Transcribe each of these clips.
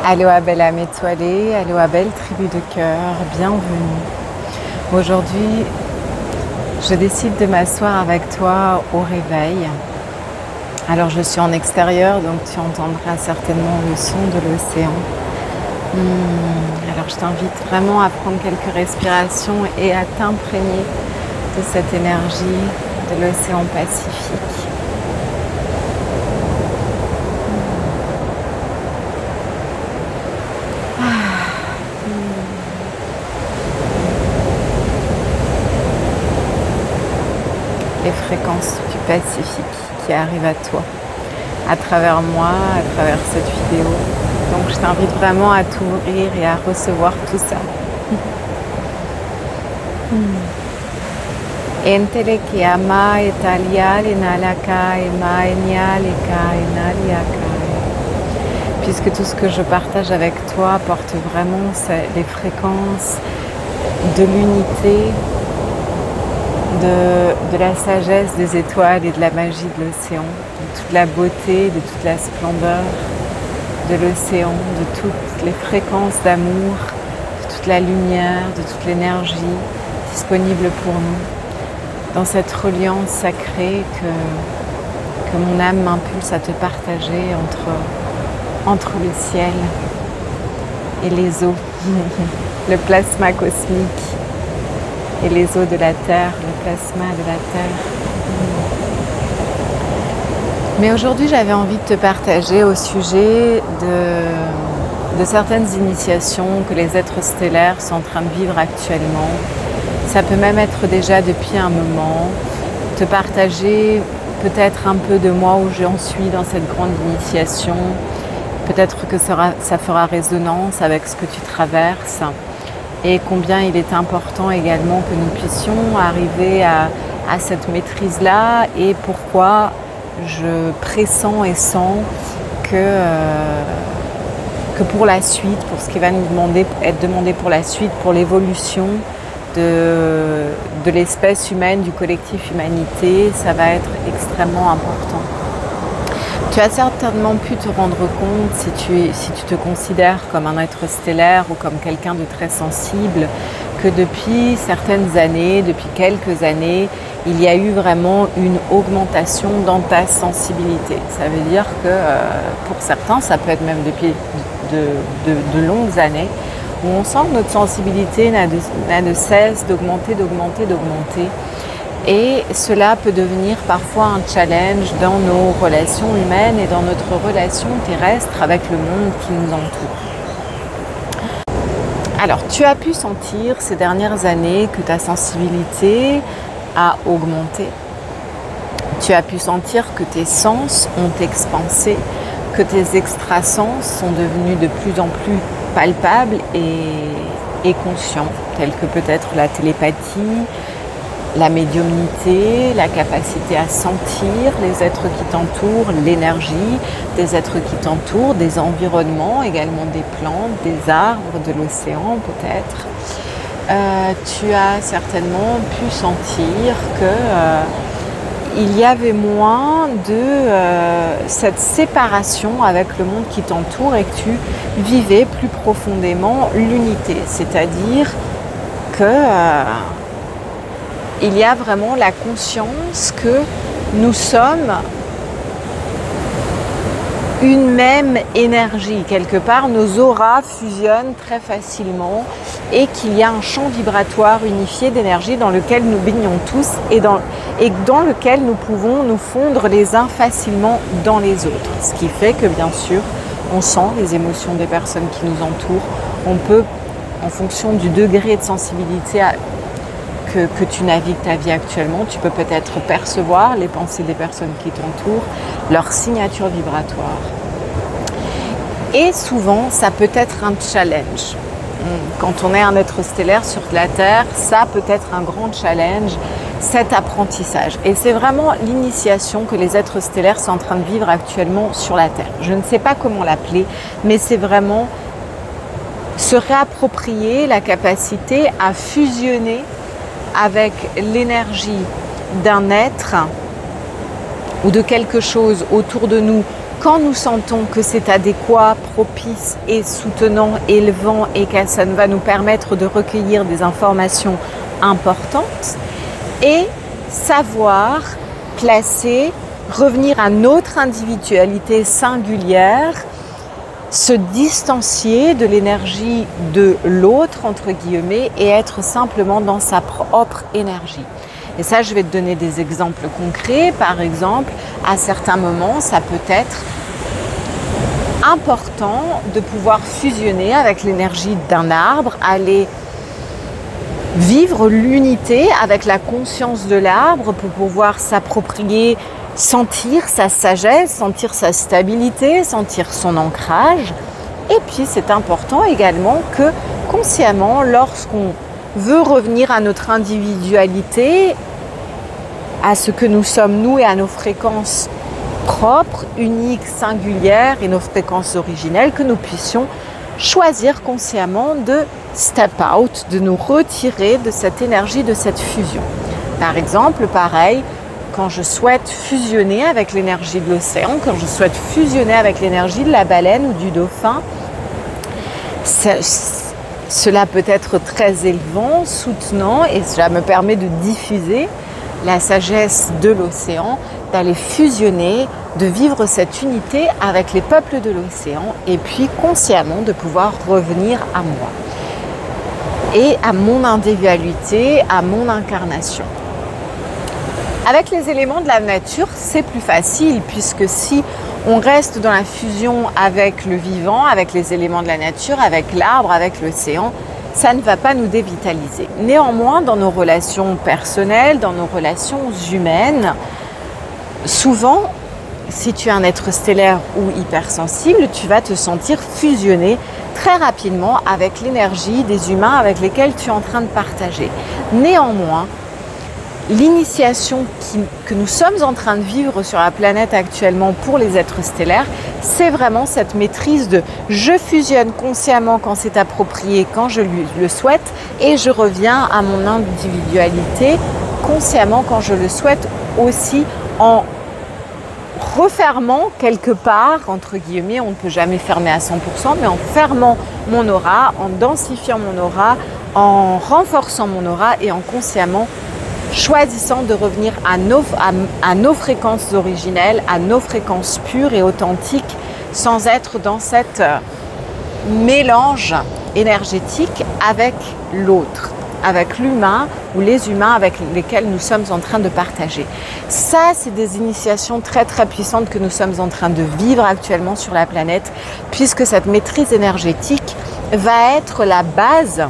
Aloha belle âme étoilée, aloha belle tribu de cœur, bienvenue. Aujourd'hui, je décide de m'asseoir avec toi au réveil. Alors je suis en extérieur, donc tu entendras certainement le son de l'océan. Alors je t'invite vraiment à prendre quelques respirations et à t'imprégner de cette énergie de l'océan Pacifique. Les fréquences du Pacifique qui arrivent à toi, à travers moi, à travers cette vidéo. Donc je t'invite vraiment à t'ouvrir et à recevoir tout ça. Entele que ama etalia enalaka ema enialeka enaliaka. Puisque tout ce que je partage avec toi porte vraiment les fréquences de l'unité, de la sagesse des étoiles et de la magie de l'océan, de toute la beauté, de toute la splendeur de l'océan, de toutes les fréquences d'amour, de toute la lumière, de toute l'énergie disponible pour nous, dans cette reliance sacrée que mon âme m'impulse à te partager entre le ciel et les eaux, le plasma cosmique et les eaux de la terre, le plasma de la terre. Mais aujourd'hui, j'avais envie de te partager au sujet de certaines initiations que les êtres stellaires sont en train de vivre actuellement. Ça peut même être déjà depuis un moment. Te partager peut-être un peu de moi où j'en suis dans cette grande initiation. Peut-être que ça fera résonance avec ce que tu traverses. Et combien il est important également que nous puissions arriver à cette maîtrise-là et pourquoi je pressens et sens que pour la suite, pour ce qui va nous être demandé pour la suite, pour l'évolution de l'espèce humaine, du collectif humanité, ça va être extrêmement important. Tu as certainement pu te rendre compte, si tu te considères comme un être stellaire ou comme quelqu'un de très sensible, que depuis certaines années, depuis quelques années, il y a eu vraiment une augmentation dans ta sensibilité. Ça veut dire que pour certains, ça peut être même depuis de longues années, où on sent que notre sensibilité n'a de cesse d'augmenter. Et cela peut devenir parfois un challenge dans nos relations humaines et dans notre relation terrestre avec le monde qui nous entoure. Alors, tu as pu sentir ces dernières années que ta sensibilité a augmenté. Tu as pu sentir que tes sens ont expansé, que tes extrasens sont devenus de plus en plus palpables et conscients, tels que peut-être la télépathie, la médiumnité, la capacité à sentir les êtres qui t'entourent, l'énergie des êtres qui t'entourent, des environnements, également des plantes, des arbres, de l'océan peut-être. Tu as certainement pu sentir qu'il y avait moins de cette séparation avec le monde qui t'entoure et que tu vivais plus profondément l'unité. C'est-à-dire que il y a vraiment la conscience que nous sommes une même énergie. Quelque part, nos auras fusionnent très facilement et qu'il y a un champ vibratoire unifié d'énergie dans lequel nous baignons tous et dans lequel nous pouvons nous fondre les uns facilement dans les autres. Ce qui fait que, bien sûr, on sent les émotions des personnes qui nous entourent. On peut, en fonction du degré de sensibilité que tu navigues ta vie actuellement, tu peux peut-être percevoir les pensées des personnes qui t'entourent, leur signature vibratoire. Et souvent, ça peut être un challenge. Quand on est un être stellaire sur la Terre, ça peut être un grand challenge, cet apprentissage. Et c'est vraiment l'initiation que les êtres stellaires sont en train de vivre actuellement sur la Terre. Je ne sais pas comment l'appeler, mais c'est vraiment se réapproprier la capacité à fusionner avec l'énergie d'un être ou de quelque chose autour de nous Quand nous sentons que c'est adéquat, propice et soutenant, élevant et que ça va nous permettre de recueillir des informations importantes et savoir placer, revenir à notre individualité singulière, se distancier de l'énergie de l'autre, entre guillemets, et être simplement dans sa propre énergie. Et ça, je vais te donner des exemples concrets. Par exemple, à certains moments, ça peut être important de pouvoir fusionner avec l'énergie d'un arbre, aller vivre l'unité avec la conscience de l'arbre pour pouvoir s'approprier, sentir sa sagesse, sentir sa stabilité, sentir son ancrage. Et puis, c'est important également que consciemment, lorsqu'on veut revenir à notre individualité, à ce que nous sommes nous et à nos fréquences propres, uniques, singulières et nos fréquences originelles, que nous puissions choisir consciemment de step out, de nous retirer de cette énergie, de cette fusion. Par exemple, pareil, quand je souhaite fusionner avec l'énergie de l'océan, quand je souhaite fusionner avec l'énergie de la baleine ou du dauphin, cela peut être très élevant, soutenant, et cela me permet de diffuser la sagesse de l'océan, d'aller fusionner, de vivre cette unité avec les peuples de l'océan, et puis consciemment de pouvoir revenir à moi et à mon individualité, à mon incarnation. Avec les éléments de la nature, c'est plus facile, puisque si on reste dans la fusion avec le vivant, avec les éléments de la nature, avec l'arbre, avec l'océan, ça ne va pas nous dévitaliser. Néanmoins, dans nos relations personnelles, dans nos relations humaines, souvent, si tu es un être stellaire ou hypersensible, tu vas te sentir fusionné très rapidement avec l'énergie des humains avec lesquels tu es en train de partager. Néanmoins, l'initiation que nous sommes en train de vivre sur la planète actuellement pour les êtres stellaires, c'est vraiment cette maîtrise de je fusionne consciemment quand c'est approprié, quand je le souhaite, et je reviens à mon individualité consciemment quand je le souhaite, aussi en refermant quelque part, entre guillemets, on ne peut jamais fermer à 100%, mais en fermant mon aura, en densifiant mon aura, en renforçant mon aura et en consciemment choisissant de revenir à nos fréquences originelles, à nos fréquences pures et authentiques, sans être dans cet mélange énergétique avec l'autre, avec l'humain ou les humains avec lesquels nous sommes en train de partager. Ça, c'est des initiations très très puissantes que nous sommes en train de vivre actuellement sur la planète, puisque cette maîtrise énergétique va être la base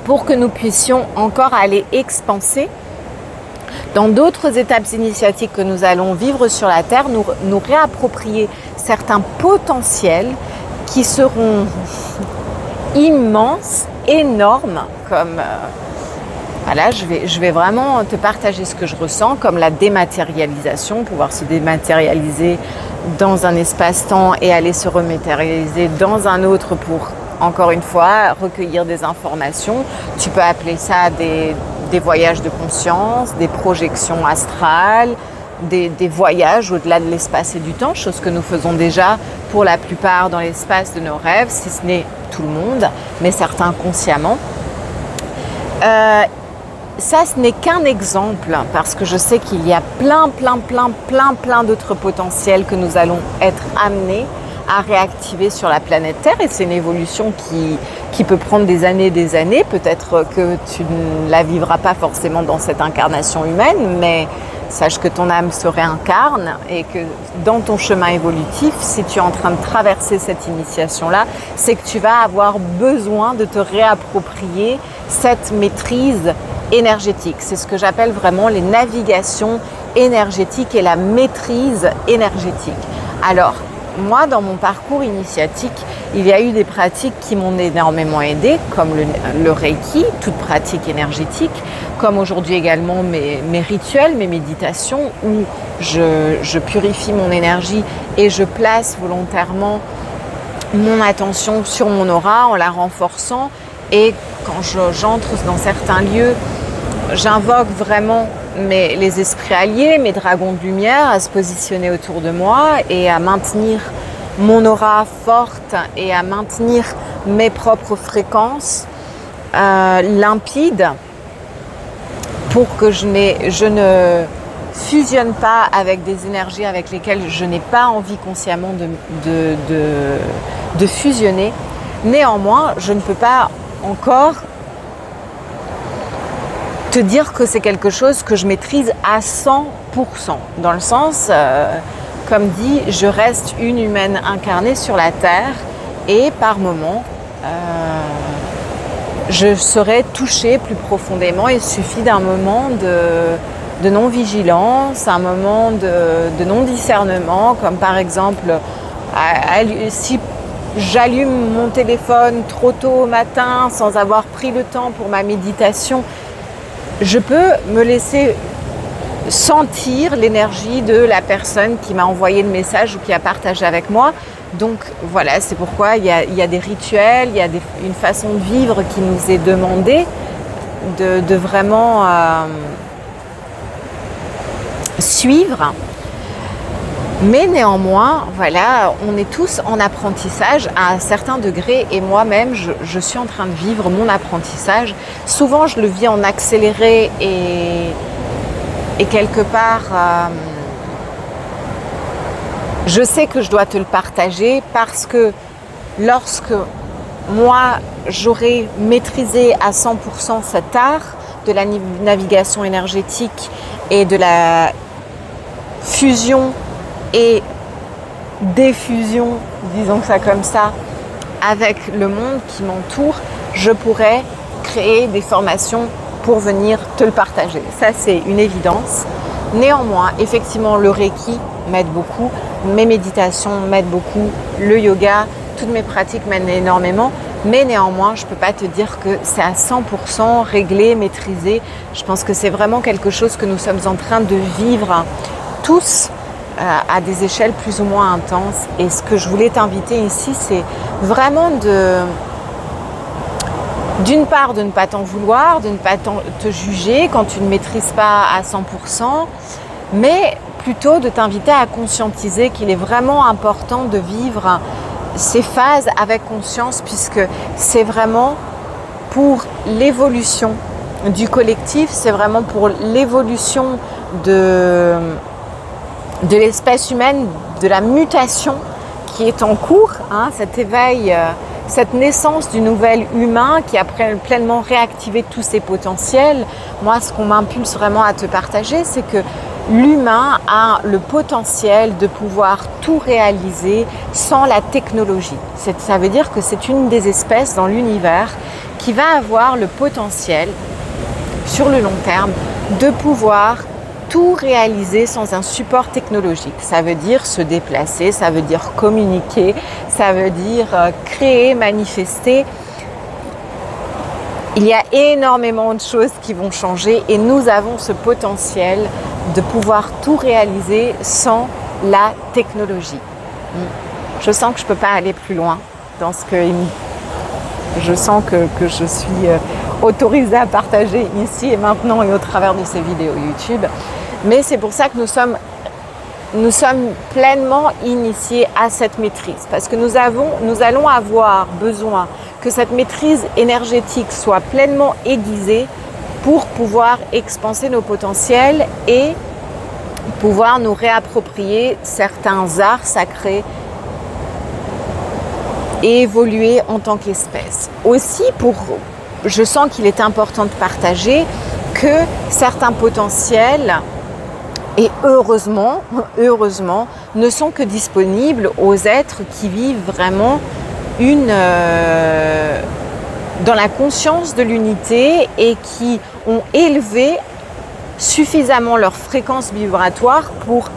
pour que nous puissions encore aller expanser dans d'autres étapes initiatiques que nous allons vivre sur la Terre, nous réapproprier certains potentiels qui seront immenses, énormes, comme voilà, je vais vraiment te partager ce que je ressens, comme la dématérialisation, pouvoir se dématérialiser dans un espace-temps et aller se rematérialiser dans un autre pour, encore une fois, recueillir des informations. Tu peux appeler ça des voyages de conscience, des projections astrales, des voyages au-delà de l'espace et du temps, chose que nous faisons déjà pour la plupart dans l'espace de nos rêves, si ce n'est tout le monde, mais certains consciemment. Ça, ce n'est qu'un exemple, parce que je sais qu'il y a plein d'autres potentiels que nous allons être amenés à réactiver sur la planète Terre, et c'est une évolution qui peut prendre des années, peut-être que tu ne la vivras pas forcément dans cette incarnation humaine, mais sache que ton âme se réincarne et que dans ton chemin évolutif, si tu es en train de traverser cette initiation-là, c'est que tu vas avoir besoin de te réapproprier cette maîtrise énergétique. C'est ce que j'appelle vraiment les navigations énergétiques et la maîtrise énergétique. Alors, moi, dans mon parcours initiatique, il y a eu des pratiques qui m'ont énormément aidée, comme le Reiki, toute pratique énergétique, comme aujourd'hui également mes rituels, mes méditations, où je purifie mon énergie et je place volontairement mon attention sur mon aura en la renforçant. Et quand j'entre dans certains lieux, j'invoque vraiment les esprits alliés, mes dragons de lumière à se positionner autour de moi et à maintenir mon aura forte et à maintenir mes propres fréquences limpides pour que je ne fusionne pas avec des énergies avec lesquelles je n'ai pas envie consciemment de fusionner. Néanmoins, je ne peux pas encore te dire que c'est quelque chose que je maîtrise à 100%. Dans le sens, comme dit, je reste une humaine incarnée sur la Terre et par moments, je serai touchée plus profondément. Il suffit d'un moment de non-vigilance, un moment de non-discernement, comme par exemple, si j'allume mon téléphone trop tôt au matin sans avoir pris le temps pour ma méditation, je peux me laisser sentir l'énergie de la personne qui m'a envoyé le message ou qui a partagé avec moi. Donc voilà, c'est pourquoi il y a des rituels, il y a une façon de vivre qui nous est demandée de vraiment suivre. Mais néanmoins, voilà, on est tous en apprentissage à un certain degré et moi-même, je suis en train de vivre mon apprentissage. Souvent, je le vis en accéléré et quelque part, je sais que je dois te le partager parce que lorsque moi, j'aurai maîtrisé à 100% cet art de la navigation énergétique et de la fusion et diffusion, disons ça comme ça, avec le monde qui m'entoure, je pourrais créer des formations pour venir te le partager. Ça, c'est une évidence. Néanmoins, effectivement, le Reiki m'aide beaucoup, mes méditations m'aident beaucoup, le yoga, toutes mes pratiques m'aident énormément. Mais néanmoins, je ne peux pas te dire que c'est à 100% réglé, maîtrisé. Je pense que c'est vraiment quelque chose que nous sommes en train de vivre tous à des échelles plus ou moins intenses. Et ce que je voulais t'inviter ici, c'est vraiment d'une part, de ne pas t'en vouloir, de ne pas te juger quand tu ne maîtrises pas à 100%, mais plutôt de t'inviter à conscientiser qu'il est vraiment important de vivre ces phases avec conscience, puisque c'est vraiment pour l'évolution du collectif, c'est vraiment pour l'évolution de l'espèce humaine, de la mutation qui est en cours, hein, cet éveil, cette naissance du nouvel humain qui a pleinement réactivé tous ses potentiels. Moi, ce qu'on m'impulse vraiment à te partager, c'est que l'humain a le potentiel de pouvoir tout réaliser sans la technologie. Ça veut dire que c'est une des espèces dans l'univers qui va avoir le potentiel, sur le long terme, de pouvoir tout réaliser sans un support technologique. Ça veut dire se déplacer, ça veut dire communiquer, ça veut dire créer, manifester. Il y a énormément de choses qui vont changer et nous avons ce potentiel de pouvoir tout réaliser sans la technologie. Je sens que je ne peux pas aller plus loin dans ce que je sens que je suis autorisée à partager ici et maintenant et au travers de ces vidéos YouTube. Mais c'est pour ça que nous sommes pleinement initiés à cette maîtrise. Parce que nous allons avoir besoin que cette maîtrise énergétique soit pleinement aiguisée pour pouvoir expanser nos potentiels et pouvoir nous réapproprier certains arts sacrés et évoluer en tant qu'espèce. Aussi, je sens qu'il est important de partager que certains potentiels, et heureusement, ne sont que disponibles aux êtres qui vivent vraiment dans la conscience de l'unité et qui ont élevé suffisamment leur fréquence vibratoire pour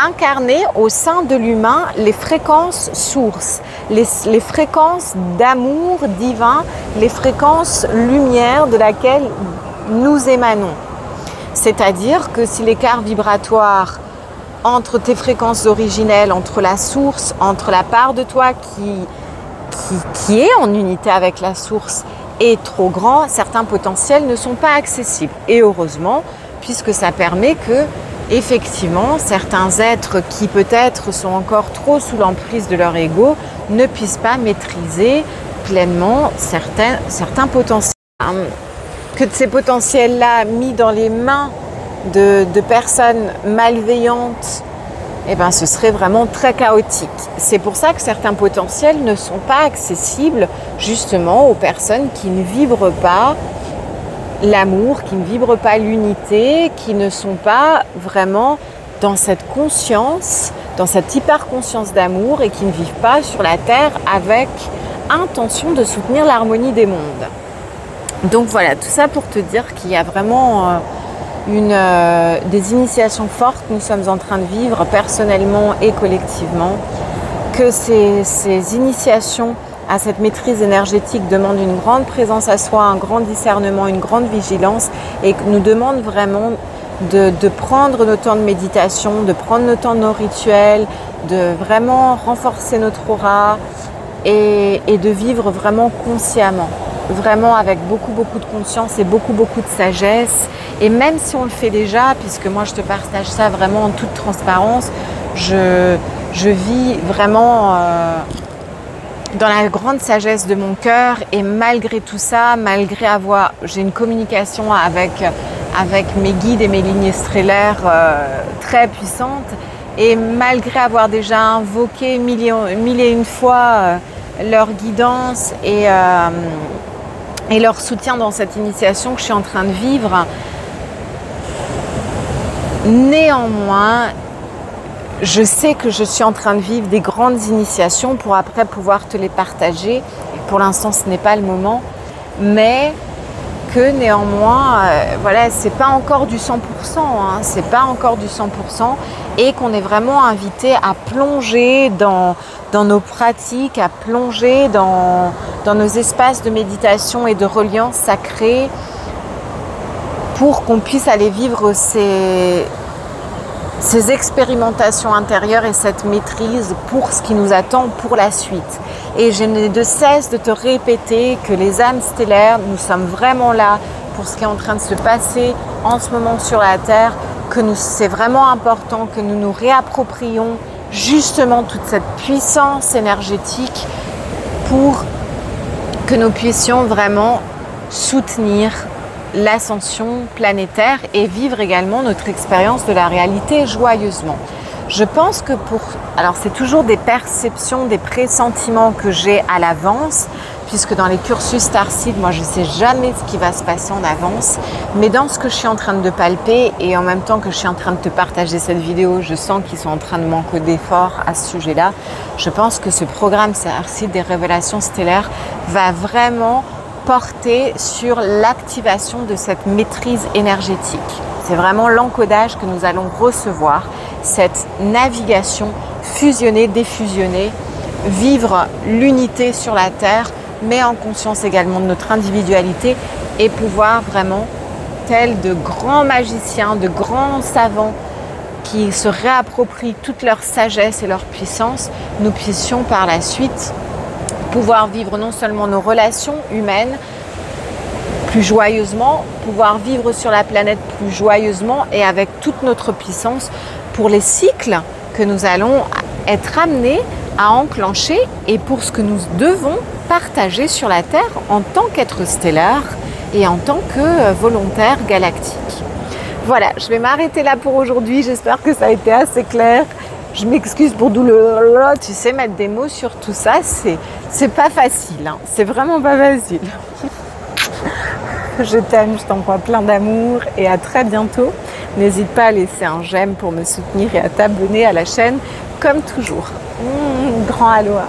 incarner au sein de l'humain les fréquences sources, les fréquences d'amour divin, les fréquences lumière de laquelle nous émanons. C'est-à-dire que si l'écart vibratoire entre tes fréquences originelles, entre la source, entre la part de toi qui est en unité avec la source est trop grand, certains potentiels ne sont pas accessibles. Et heureusement, puisque ça permet que, effectivement, certains êtres qui peut-être sont encore trop sous l'emprise de leur ego ne puissent pas maîtriser pleinement certains potentiels. Que ces potentiels-là mis dans les mains de personnes malveillantes, eh ben, ce serait vraiment très chaotique. C'est pour ça que certains potentiels ne sont pas accessibles justement aux personnes qui ne vibrent pas l'amour, qui ne vibrent pas l'unité, qui ne sont pas vraiment dans cette conscience, dans cette hyper-conscience d'amour et qui ne vivent pas sur la Terre avec intention de soutenir l'harmonie des mondes. Donc voilà, tout ça pour te dire qu'il y a vraiment des initiations fortes que nous sommes en train de vivre personnellement et collectivement, que ces initiations à cette maîtrise énergétique demandent une grande présence à soi, un grand discernement, une grande vigilance et nous demandent vraiment de prendre nos temps de méditation, de prendre nos temps de nos rituels, de vraiment renforcer notre aura et de vivre vraiment consciemment. Vraiment avec beaucoup de conscience et beaucoup de sagesse. Et même si on le fait déjà, puisque moi je te partage ça vraiment en toute transparence, je vis vraiment dans la grande sagesse de mon cœur et malgré tout ça, j'ai une communication avec mes guides et mes lignées stellaires très puissantes et malgré avoir déjà invoqué mille et une fois leur guidance et leur soutien dans cette initiation que je suis en train de vivre. Néanmoins, je sais que je suis en train de vivre des grandes initiations pour après pouvoir te les partager. Et pour l'instant, ce n'est pas le moment, mais que néanmoins, voilà, c'est pas encore du 100%, hein, c'est pas encore du 100%, et qu'on est vraiment invité à plonger dans nos pratiques, à plonger dans nos espaces de méditation et de reliance sacrée pour qu'on puisse aller vivre ces expérimentations intérieures et cette maîtrise pour ce qui nous attend pour la suite. Et je n'ai de cesse de te répéter que les âmes stellaires, nous sommes vraiment là pour ce qui est en train de se passer en ce moment sur la Terre, que c'est vraiment important que nous nous réapproprions justement toute cette puissance énergétique pour que nous puissions vraiment soutenir l'ascension planétaire et vivre également notre expérience de la réalité joyeusement. Je pense que alors c'est toujours des perceptions, des pressentiments que j'ai à l'avance, puisque dans les cursus Starseed, moi je ne sais jamais ce qui va se passer en avance, mais dans ce que je suis en train de palper et en même temps que je suis en train de te partager cette vidéo, je sens qu'ils sont en train de m'encoder fort à ce sujet-là. Je pense que ce programme Starseed des révélations stellaires va vraiment porter sur l'activation de cette maîtrise énergétique. C'est vraiment l'encodage que nous allons recevoir, cette navigation fusionnée, défusionnée, vivre l'unité sur la Terre, mais en conscience également de notre individualité et pouvoir vraiment, tels de grands magiciens, de grands savants qui se réapproprient toute leur sagesse et leur puissance, nous puissions par la suite pouvoir vivre non seulement nos relations humaines plus joyeusement, pouvoir vivre sur la planète plus joyeusement et avec toute notre puissance pour les cycles que nous allons être amenés à enclencher et pour ce que nous devons partager sur la Terre en tant qu'être stellaire et en tant que volontaire galactique. Voilà, je vais m'arrêter là pour aujourd'hui. J'espère que ça a été assez clair. Je m'excuse pour tu sais, mettre des mots sur tout ça, c'est pas facile, hein. C'est vraiment pas facile. Je t'aime, je t'envoie plein d'amour et à très bientôt. N'hésite pas à laisser un j'aime pour me soutenir et à t'abonner à la chaîne comme toujours. Grand aloha.